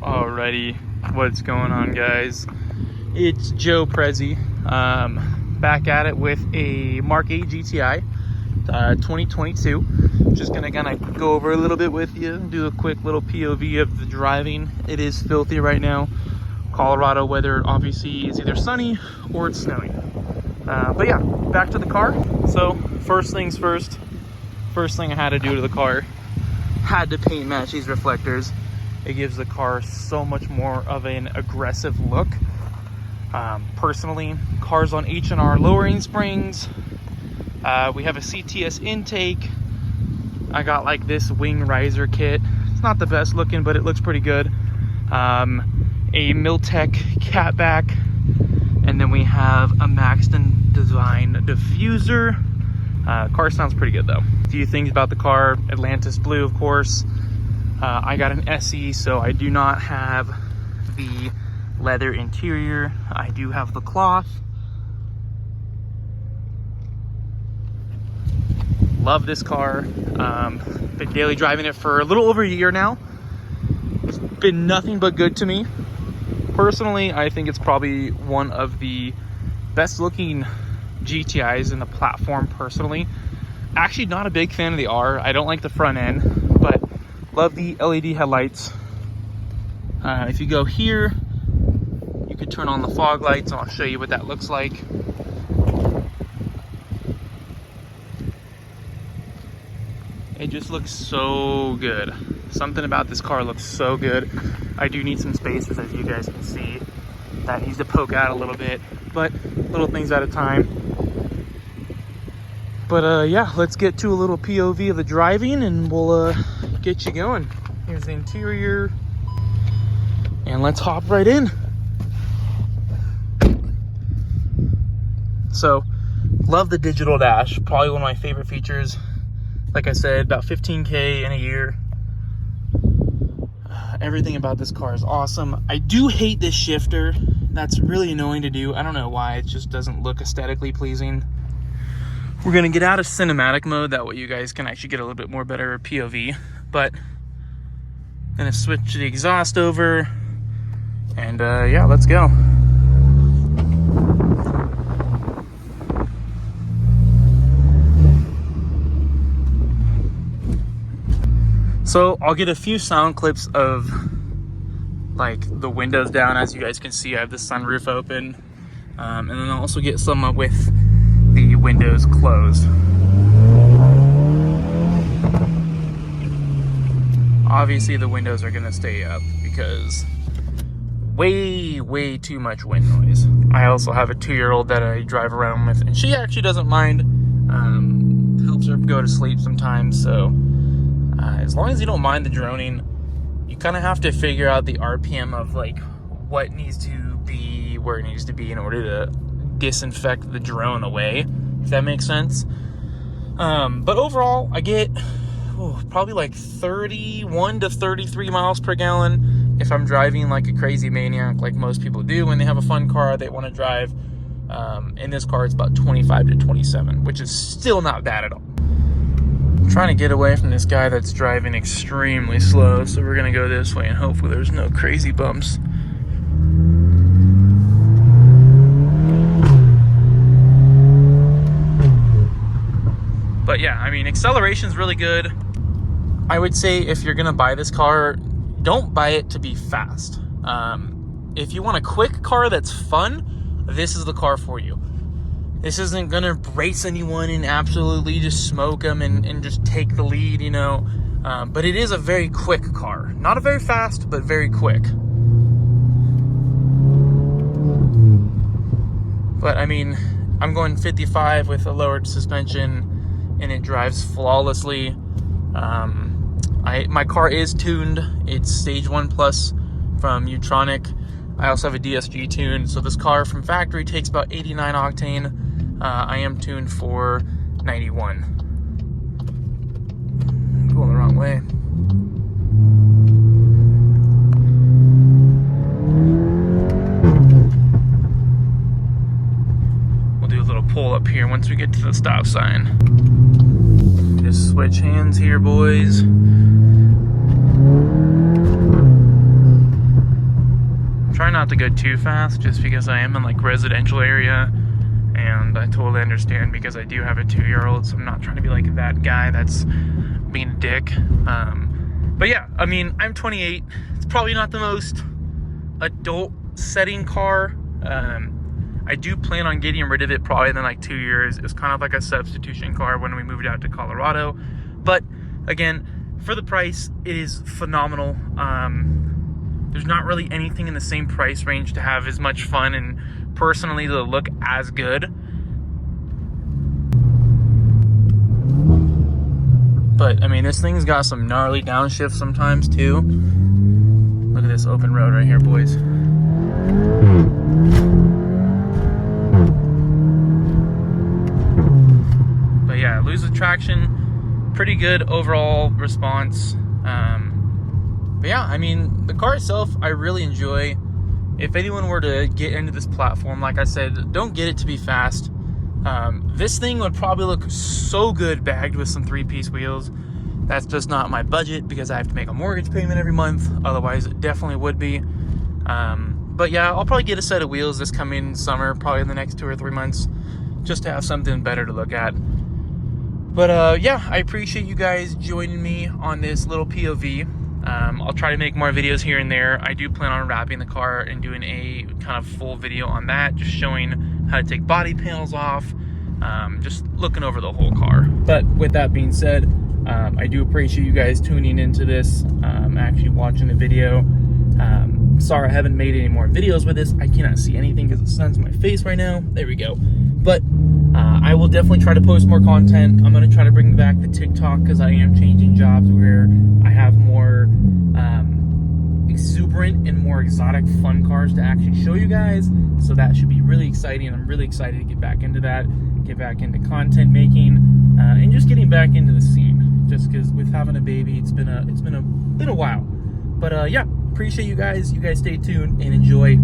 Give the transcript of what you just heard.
Alrighty, what's going on, guys? It's Joe Prezi, back at it with a MK8 GTI 2022. Just gonna kind of go over a little bit with you, do a quick little POV of the driving. It is filthy right now. Colorado weather obviously is either sunny or it's snowing. But yeah, back to the car. So first things first, first thing I had to do to the car, had to paint match these reflectors. It gives the car so much more of an aggressive look. Personally, cars on H&R lowering springs. We have a CTS intake. I got like this wing riser kit. It's not the best looking, but it looks pretty good. A Miltech catback. And then we have a Maxton Design diffuser. Car sounds pretty good though. A few things about the car. Atlantis blue, of course. I got an SE, so I do not have the leather interior. I do have the cloth. Love this car. Been daily driving it for a little over a year now. It's been nothing but good to me. Personally, I think it's probably one of the best looking GTIs in the platform personally. Actually not a big fan of the R. I don't like the front end, but love the LED headlights. If you go here, you could turn on the fog lights and I'll show you what that looks like. It just looks so good. Something about this car looks so good. I do need some spacers, as you guys can see. That needs to poke out a little bit, but little things at a time. But yeah, let's get to a little POV of the driving and we'll get you going. Here's the interior. And let's hop right in. So, love the digital dash. Probably one of my favorite features. Like I said, about 15K in a year. Everything about this car is awesome. I do hate this shifter. That's really annoying to do. I don't know why. It just doesn't look aesthetically pleasing. We're going to get out of cinematic mode. That way you guys can actually get a little bit more better POV. But I'm going to switch the exhaust over. And yeah, let's go. So I'll get a few sound clips of like the windows down. As you guys can see, I have the sunroof open. And then I'll also get some with the windows closed. Obviously the windows are gonna stay up because way too much wind noise. I also have a 2-year-old that I drive around with and she actually doesn't mind. Helps her go to sleep sometimes. So as long as you don't mind the droning, you kind of have to figure out the RPM of like what needs to be where it needs to be in order to disinfect the drone away, if that makes sense. But overall, I get probably like 31 to 33 miles per gallon if I'm driving like a crazy maniac, like most people do when they have a fun car they want to drive. In this car, it's about 25 to 27, which is still not bad at all. I'm trying to get away from this guy that's driving extremely slow, so we're gonna go this way and hopefully there's no crazy bumps. But yeah, I mean, acceleration's really good. I would say if you're gonna buy this car, don't buy it to be fast. If you want a quick car that's fun, this is the car for you. This isn't gonna race anyone and absolutely just smoke them and just take the lead, you know. But it is a very quick car. Not a very fast, but very quick. But I mean, I'm going 55 with a lowered suspension and it drives flawlessly. My car is tuned. It's Stage 1 Plus from Utronic. I also have a DSG tune. So this car from factory takes about 89 octane. I am tuned for 91. I'm going the wrong way. We'll do a little pull up here once we get to the stop sign. Just switch hands here, boys. not to go too fast just because I am in like residential area, and I totally understand because I do have a 2-year-old, so I'm not trying to be like that guy that's being a dick. But yeah, I mean, I'm 28. It's probably not the most adult setting car. I do plan on getting rid of it probably in like 2 years. It's kind of like a substitution car when we moved out to Colorado. But again, for the price, it is phenomenal. There's not really anything in the same price range to have as much fun and personally to look as good. But I mean, this thing's got some gnarly downshift sometimes too. Look at this open road right here, boys. But yeah, lose the traction, pretty good overall response. But yeah, I mean, the car itself, I really enjoy. If anyone were to get into this platform, like I said, don't get it to be fast. This thing would probably look so good bagged with some 3-piece wheels. That's just not my budget because I have to make a mortgage payment every month. Otherwise, it definitely would be. But yeah, I'll probably get a set of wheels this coming summer, probably in the next 2 or 3 months, just to have something better to look at. But yeah, I appreciate you guys joining me on this little POV. I'll try to make more videos here and there. I do plan on wrapping the car and doing a kind of full video on that, just showing how to take body panels off, just looking over the whole car. But with that being said, I do appreciate you guys tuning into this, actually watching the video. Sorry I haven't made any more videos with this. I cannot see anything because the sun's in my face right now. There we go. But I will definitely try to post more content. I'm going to try to bring back the TikTok because I am changing jobs where I have more exuberant and more exotic fun cars to actually show you guys. So that should be really exciting. I'm really excited to get back into that, get back into content making, and just getting back into the scene. Just because with having a baby, it's been a while. But yeah, appreciate you guys. You guys stay tuned and enjoy.